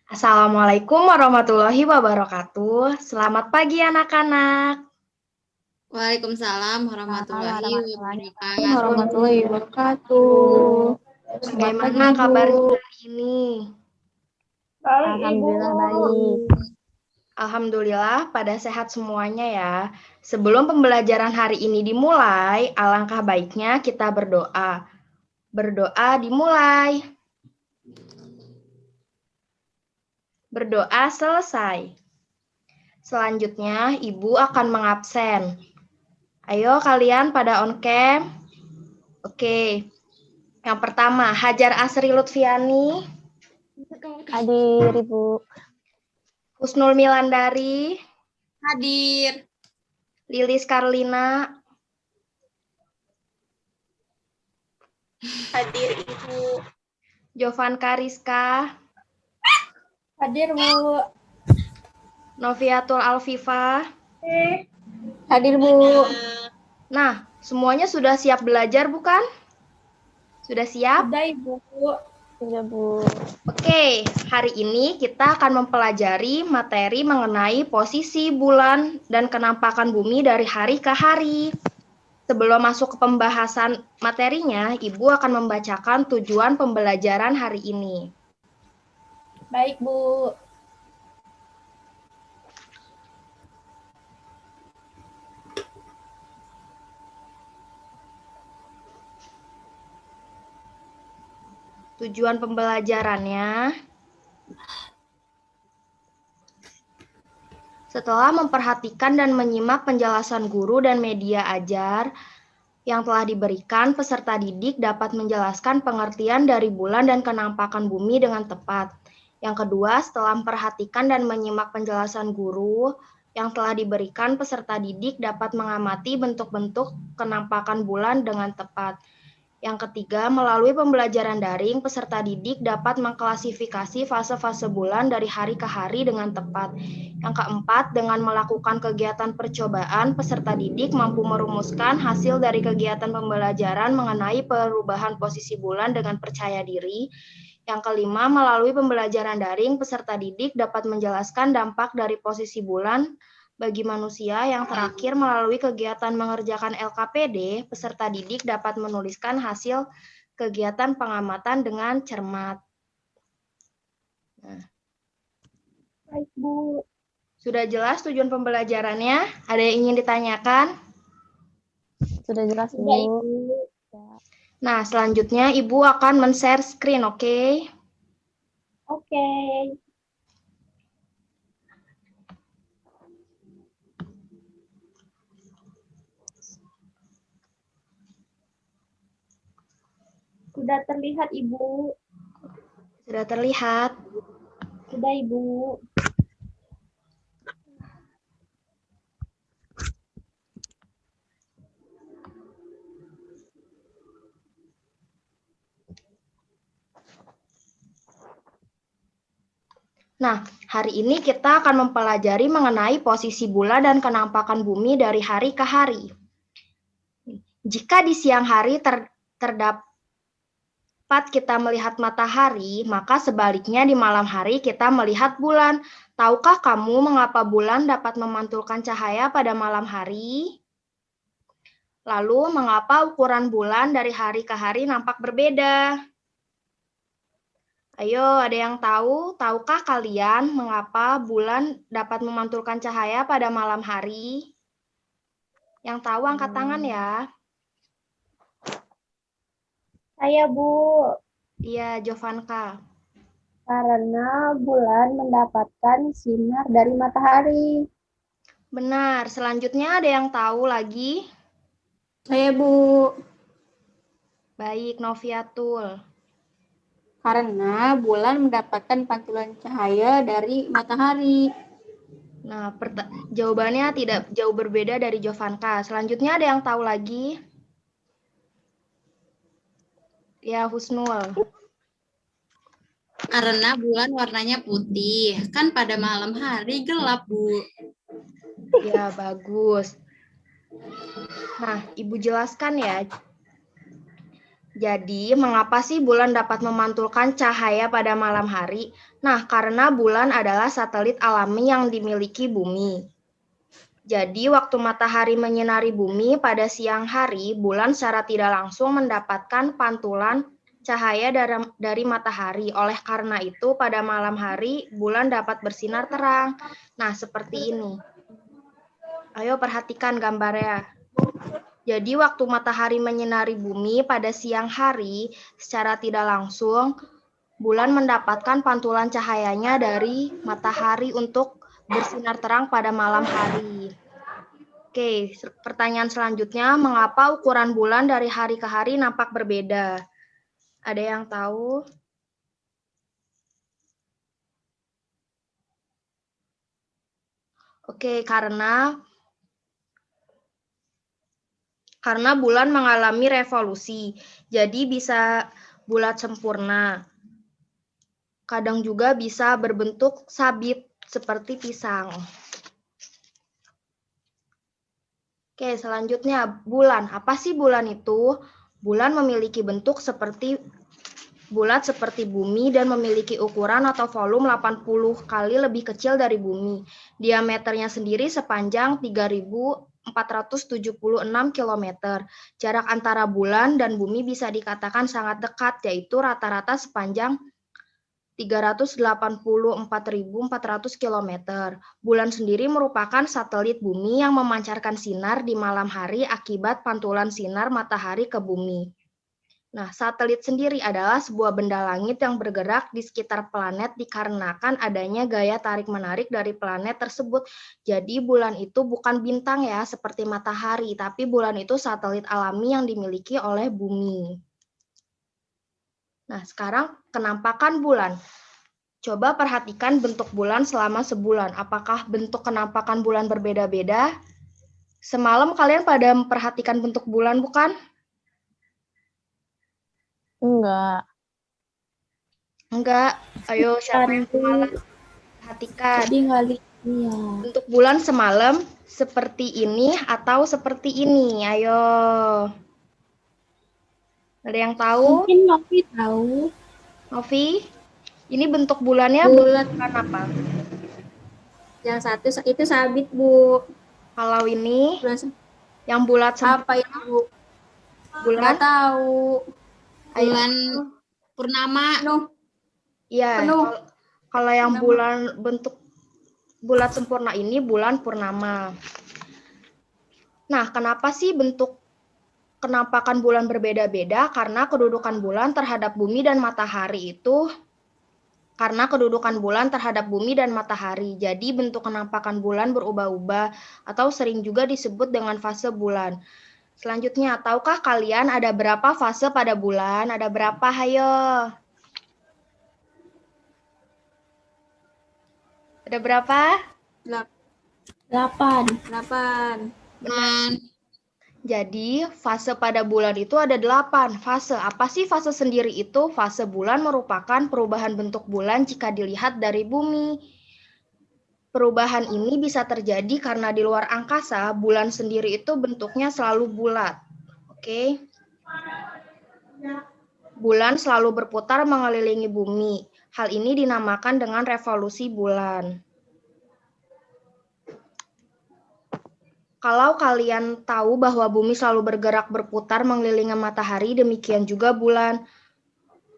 Assalamualaikum warahmatullahi wabarakatuh. Selamat pagi anak-anak. Waalaikumsalam warahmatullahi wabarakatuh. Warahmatullahi wabarakatuh. Selamat pagi, Bagaimana Ibu. kabarnya hari ini? Alhamdulillah baik. Alhamdulillah pada sehat semuanya ya. Sebelum pembelajaran hari ini dimulai, alangkah baiknya kita berdoa. Berdoa dimulai. Berdoa selesai. Selanjutnya, Ibu akan mengabsen. Ayo kalian pada on cam. Oke. Yang pertama, Hajar Asri Lutfiani, Hadir, Ibu. Husnul Milandari, Hadir. Lilis Karlina, Hadir, Ibu. Jovan Kariska, Hadir, Bu. Noviatul Alfifa. Hadir, Bu. Nah, semuanya sudah siap belajar bukan? Sudah siap? Sudah, Ibu. Sudah, Bu. Oke, hari ini kita akan mempelajari materi mengenai posisi bulan dan kenampakan bumi dari hari ke hari. Sebelum masuk ke pembahasan materinya, Ibu akan membacakan tujuan pembelajaran hari ini. Baik, Bu. Tujuan pembelajarannya, setelah memperhatikan dan menyimak penjelasan guru dan media ajar yang telah diberikan, peserta didik dapat menjelaskan pengertian dari bulan dan kenampakan bumi dengan tepat. Yang kedua, setelah memperhatikan dan menyimak penjelasan guru yang telah diberikan, peserta didik dapat mengamati bentuk-bentuk kenampakan bulan dengan tepat. Yang ketiga, melalui pembelajaran daring, peserta didik dapat mengklasifikasi fase-fase bulan dari hari ke hari dengan tepat. Yang keempat, dengan melakukan kegiatan percobaan, peserta didik mampu merumuskan hasil dari kegiatan pembelajaran mengenai perubahan posisi bulan dengan percaya diri. Yang kelima, melalui pembelajaran daring, peserta didik dapat menjelaskan dampak dari posisi bulan bagi manusia. Yang terakhir, melalui kegiatan mengerjakan LKPD, peserta didik dapat menuliskan hasil kegiatan pengamatan dengan cermat. Nah. Baik, Bu. Sudah jelas tujuan pembelajarannya? Ada yang ingin ditanyakan? Sudah jelas, Bu. Sudah, Ibu. Nah, selanjutnya Ibu akan men-share screen, oke? Oke. Sudah terlihat, Ibu. Sudah terlihat. Sudah, Ibu. Nah, hari ini kita akan mempelajari mengenai posisi bulan dan kenampakan bumi dari hari ke hari. Jika di siang hari terdapat kita melihat matahari, maka sebaliknya di malam hari kita melihat bulan. Tahukah kamu mengapa bulan dapat memantulkan cahaya pada malam hari? Lalu, mengapa ukuran bulan dari hari ke hari nampak berbeda? Ayo, ada yang tahu? Tahukah kalian mengapa bulan dapat memantulkan cahaya pada malam hari? Yang tahu angkat tangan ya. Saya, Bu. Iya, Jovanka. Karena bulan mendapatkan sinar dari matahari. Benar. Selanjutnya ada yang tahu lagi? Saya, Bu. Baik, Noviatul. Karena bulan mendapatkan pantulan cahaya dari matahari. Nah, jawabannya tidak jauh berbeda dari Jovanka. Selanjutnya ada yang tahu lagi? Ya, Husnul. Karena bulan warnanya putih, kan pada malam hari gelap, Bu. Ya, bagus. Nah, Ibu jelaskan ya. Jadi, mengapa sih bulan dapat memantulkan cahaya pada malam hari? Nah, karena bulan adalah satelit alami yang dimiliki bumi. Jadi, waktu matahari menyinari bumi pada siang hari, bulan secara tidak langsung mendapatkan pantulan cahaya dari matahari. Oleh karena itu, pada malam hari, bulan dapat bersinar terang. Nah, seperti ini. Ayo perhatikan gambarnya. Jadi, waktu matahari menyinari bumi pada siang hari, secara tidak langsung, bulan mendapatkan pantulan cahayanya dari matahari untuk bersinar terang pada malam hari. Oke, pertanyaan selanjutnya, mengapa ukuran bulan dari hari ke hari nampak berbeda? Ada yang tahu? Oke, karena bulan mengalami revolusi, jadi bisa bulat sempurna. Kadang juga bisa berbentuk sabit seperti pisang. Oke, selanjutnya bulan. Apa sih bulan itu? Bulan memiliki bentuk seperti bulat seperti bumi dan memiliki ukuran atau volume 80 kali lebih kecil dari bumi. Diameternya sendiri sepanjang 3.476 km. Jarak antara bulan dan bumi bisa dikatakan sangat dekat, yaitu rata-rata sepanjang 384.400 km. Bulan sendiri merupakan satelit bumi yang memancarkan sinar di malam hari akibat pantulan sinar matahari ke bumi. Nah, satelit sendiri adalah sebuah benda langit yang bergerak di sekitar planet dikarenakan adanya gaya tarik-menarik dari planet tersebut. Jadi, bulan itu bukan bintang ya, seperti matahari, tapi bulan itu satelit alami yang dimiliki oleh bumi. Nah, sekarang kenampakan bulan. Coba perhatikan bentuk bulan selama sebulan. Apakah bentuk kenampakan bulan berbeda-beda? Semalam kalian pada memperhatikan bentuk bulan, bukan? Enggak. Enggak. Ayo, siapa yang semalam perhatikan? Jadi nggak lihat. Bentuk bulan semalam seperti ini atau seperti ini? Ayo. Ada yang tahu? Mungkin Novi tahu. Novi? Ini bentuk bulannya Bulat. bulan apa? Yang satu itu sabit, Bu. Kalau ini Bulan yang bulat apa itu, Bu? bulan? Nggak tahu. Bulan purnama. Penuh. Iya. Penuh. Kalau yang Purnama. bulan bentuk bulat sempurna ini bulan purnama. Nah, kenapa sih bentuk kenampakan bulan berbeda-beda? Karena kedudukan bulan terhadap bumi dan matahari itu Jadi bentuk kenampakan bulan berubah-ubah atau sering juga disebut dengan fase bulan. Selanjutnya, tahukah kalian ada berapa fase pada bulan? Ada berapa? Hayo. Ada berapa? 8. Benar. Jadi, fase pada bulan itu ada 8 fase. Apa sih fase sendiri itu? Fase bulan merupakan perubahan bentuk bulan jika dilihat dari bumi. Perubahan ini bisa terjadi karena di luar angkasa, bulan sendiri itu bentuknya selalu bulat. Oke. Bulan selalu berputar mengelilingi bumi. Hal ini dinamakan dengan revolusi bulan. Kalau kalian tahu bahwa bumi selalu bergerak berputar mengelilingi matahari, demikian juga bulan.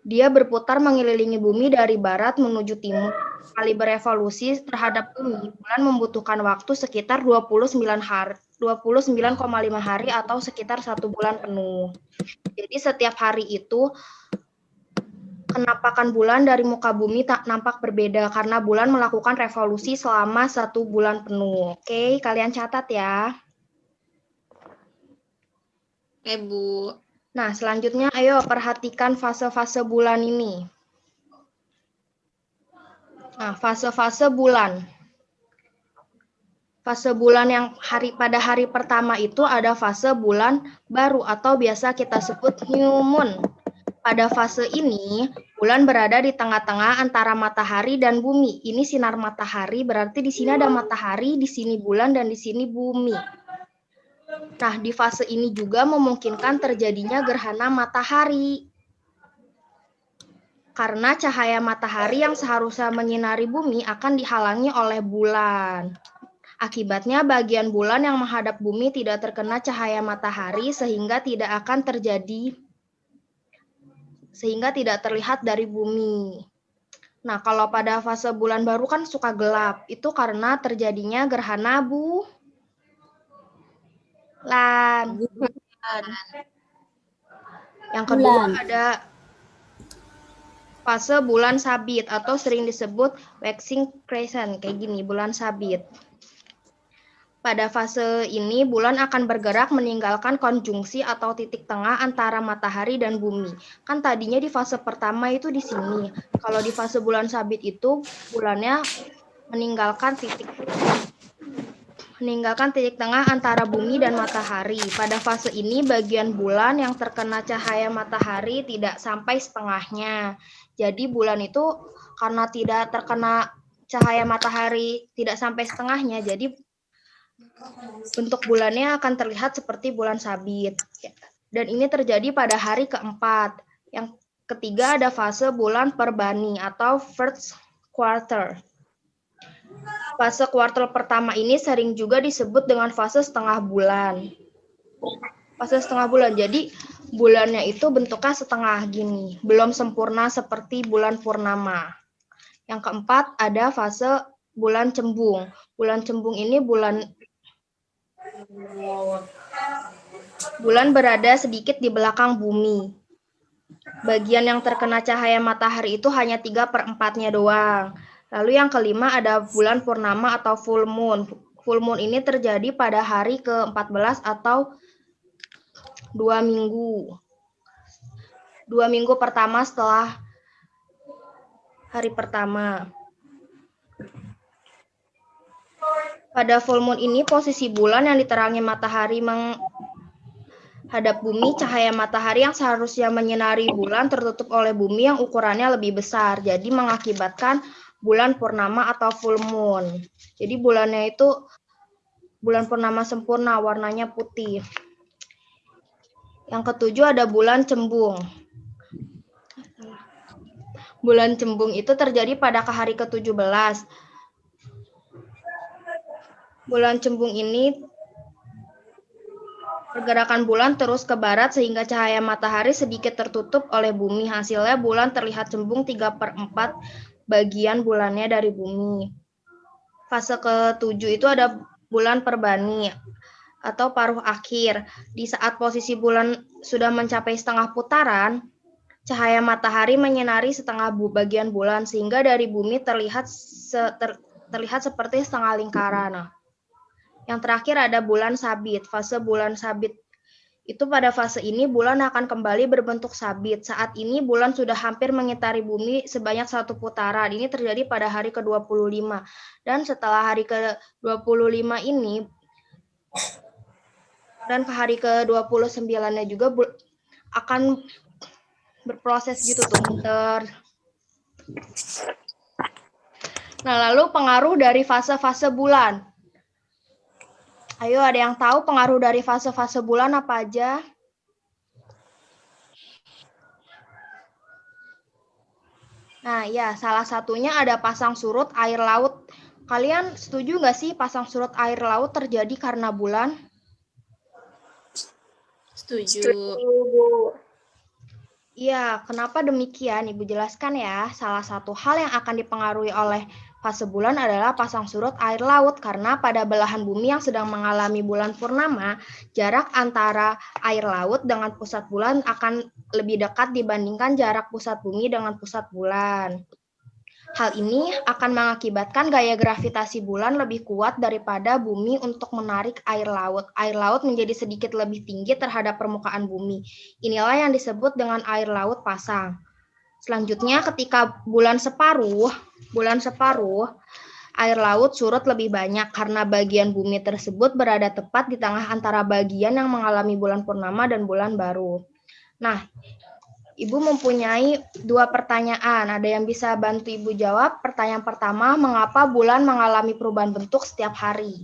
Dia berputar mengelilingi bumi dari barat menuju timur. Kali berevolusi terhadap bumi, bulan membutuhkan waktu sekitar 29,5 hari atau sekitar 1 bulan penuh. Jadi setiap hari itu kenampakan bulan dari muka bumi nampak berbeda karena bulan melakukan revolusi selama 1 bulan penuh. Oke, kalian catat ya. Oke, Bu. Nah, selanjutnya ayo perhatikan fase-fase bulan ini. Nah, fase-fase bulan. Fase bulan yang pada hari pertama itu ada fase bulan baru atau biasa kita sebut new moon. Pada fase ini, bulan berada di tengah-tengah antara matahari dan bumi. Ini sinar matahari, berarti di sini ada matahari, di sini bulan, dan di sini bumi. Nah, di fase ini juga memungkinkan terjadinya gerhana matahari. Karena cahaya matahari yang seharusnya menyinari bumi akan dihalangi oleh bulan. Akibatnya bagian bulan yang menghadap bumi tidak terkena cahaya matahari sehingga tidak terlihat dari bumi. Nah, kalau pada fase bulan baru kan suka gelap. Itu karena terjadinya gerhana bulan. Yang kedua ada fase bulan sabit atau sering disebut waxing crescent, kayak gini, bulan sabit. Pada fase ini, bulan akan bergerak meninggalkan konjungsi atau titik tengah antara matahari dan bumi. Kan tadinya di fase pertama itu di sini. Kalau di fase bulan sabit itu, bulannya meninggalkan titik tengah antara bumi dan matahari. Pada fase ini, bagian bulan yang terkena cahaya matahari tidak sampai setengahnya. Jadi bulan itu karena tidak terkena cahaya matahari tidak sampai setengahnya, jadi bentuk bulannya akan terlihat seperti bulan sabit. Dan ini terjadi pada hari keempat. Yang ketiga ada fase bulan perbani atau first quarter. Fase kuartal pertama ini sering juga disebut dengan fase setengah bulan. Fase setengah bulan, jadi bulannya itu bentuknya setengah gini, belum sempurna seperti bulan purnama. Yang keempat ada fase bulan cembung. Bulan cembung ini bulan berada sedikit di belakang bumi. Bagian yang terkena cahaya matahari itu hanya 3/4-nya doang. Lalu yang kelima ada bulan purnama atau full moon. Full moon ini terjadi pada hari ke-14 atau 2 minggu. 2 minggu pertama setelah hari pertama. Pada full moon ini posisi bulan yang diterangi matahari menghadap bumi, cahaya matahari yang seharusnya menyinari bulan tertutup oleh bumi yang ukurannya lebih besar. Jadi mengakibatkan bulan purnama atau full moon. Jadi bulannya itu bulan purnama sempurna, warnanya putih. Yang ketujuh ada bulan cembung. Bulan cembung itu terjadi pada hari ke-17. Bulan cembung ini pergerakan bulan terus ke barat sehingga cahaya matahari sedikit tertutup oleh bumi. Hasilnya bulan terlihat cembung 3/4 bagian bulannya dari bumi. Fase ke-7 itu ada bulan perbani atau paruh akhir. Di saat posisi bulan sudah mencapai setengah putaran, cahaya matahari menyinari setengah bagian bulan sehingga dari bumi terlihat seperti setengah lingkaran. Yang terakhir ada bulan sabit. Fase bulan sabit itu pada fase ini bulan akan kembali berbentuk sabit. Saat ini bulan sudah hampir mengitari bumi sebanyak 1 putaran. Ini terjadi pada hari ke-25. Dan setelah hari ke-25 ini dan ke hari ke-29-nya juga akan berproses gitu tuh muter. Nah, lalu pengaruh dari fase-fase bulan. Ayo, ada yang tahu pengaruh dari fase-fase bulan apa aja? Nah, ya, salah satunya ada pasang surut air laut. Kalian setuju nggak sih pasang surut air laut terjadi karena bulan? Setuju. Iya, kenapa demikian? Ibu jelaskan ya. Salah satu hal yang akan dipengaruhi oleh fase bulan adalah pasang surut air laut karena pada belahan bumi yang sedang mengalami bulan purnama, jarak antara air laut dengan pusat bulan akan lebih dekat dibandingkan jarak pusat bumi dengan pusat bulan. Hal ini akan mengakibatkan gaya gravitasi bulan lebih kuat daripada bumi untuk menarik air laut. Air laut menjadi sedikit lebih tinggi terhadap permukaan bumi. Inilah yang disebut dengan air laut pasang. Selanjutnya, ketika bulan separuh, air laut surut lebih banyak karena bagian bumi tersebut berada tepat di tengah antara bagian yang mengalami bulan purnama dan bulan baru. Nah, Ibu mempunyai 2 pertanyaan. Ada yang bisa bantu Ibu jawab? Pertanyaan pertama, mengapa bulan mengalami perubahan bentuk setiap hari?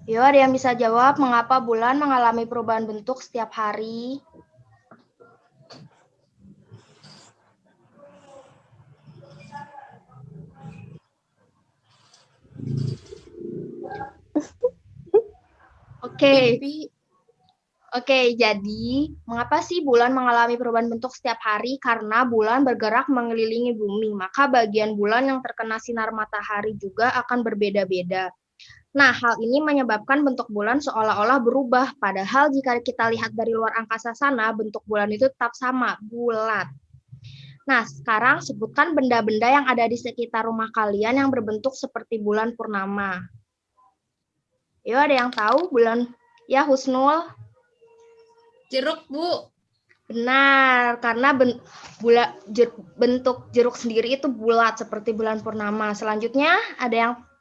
Yo, ada yang bisa jawab mengapa bulan mengalami perubahan bentuk setiap hari? Oke. Oke, jadi mengapa sih bulan mengalami perubahan bentuk setiap hari? Karena bulan bergerak mengelilingi bumi, maka bagian bulan yang terkena sinar matahari juga akan berbeda-beda. Nah, hal ini menyebabkan bentuk bulan seolah-olah berubah, padahal jika kita lihat dari luar angkasa sana, bentuk bulan itu tetap sama, bulat. Nah, sekarang sebutkan benda-benda yang ada di sekitar rumah kalian yang berbentuk seperti bulan purnama. Yuk, ada yang tahu bulan? Ya, Husnul? Jeruk, Bu. Benar, karena bentuk jeruk sendiri itu bulat seperti bulan purnama. Selanjutnya,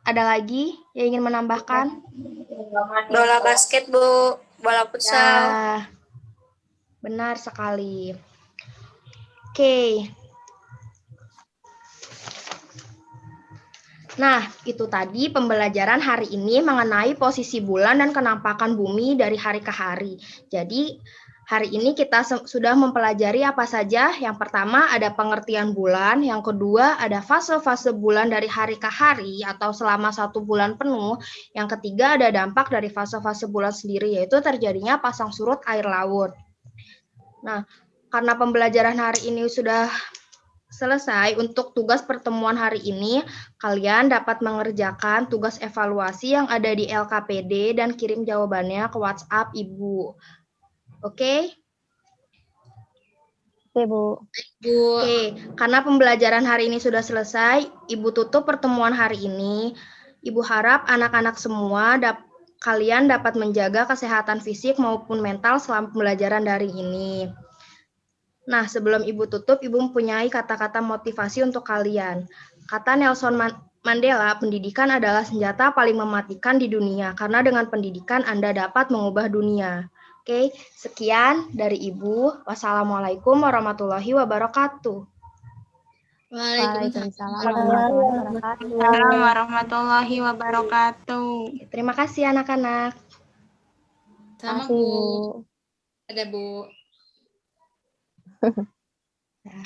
ada lagi yang ingin menambahkan? Bola basket, Bu. Bola futsal. Ya, benar sekali. Oke. Nah, itu tadi pembelajaran hari ini mengenai posisi bulan dan kenampakan bumi dari hari ke hari. Jadi, hari ini kita sudah mempelajari apa saja. Yang pertama ada pengertian bulan, yang kedua ada fase-fase bulan dari hari ke hari atau selama 1 bulan penuh. Yang ketiga ada dampak dari fase-fase bulan sendiri, yaitu terjadinya pasang surut air laut. Nah, karena pembelajaran hari ini sudah selesai, untuk tugas pertemuan hari ini, kalian dapat mengerjakan tugas evaluasi yang ada di LKPD dan kirim jawabannya ke WhatsApp Ibu. Oke? Oke, Bu. Oke, karena pembelajaran hari ini sudah selesai, Ibu tutup pertemuan hari ini. Ibu harap anak-anak semua kalian dapat menjaga kesehatan fisik maupun mental selama pembelajaran daring ini. Nah, sebelum Ibu tutup, Ibu mempunyai kata-kata motivasi untuk kalian. Kata Nelson Mandela, pendidikan adalah senjata paling mematikan di dunia, karena dengan pendidikan Anda dapat mengubah dunia. Oke, sekian dari Ibu. Wassalamualaikum warahmatullahi wabarakatuh. Waalaikumsalam warahmatullahi wabarakatuh. Terima kasih anak-anak. Sama, Terima kasih, Bu. Bu. Ada, Bu. Ya.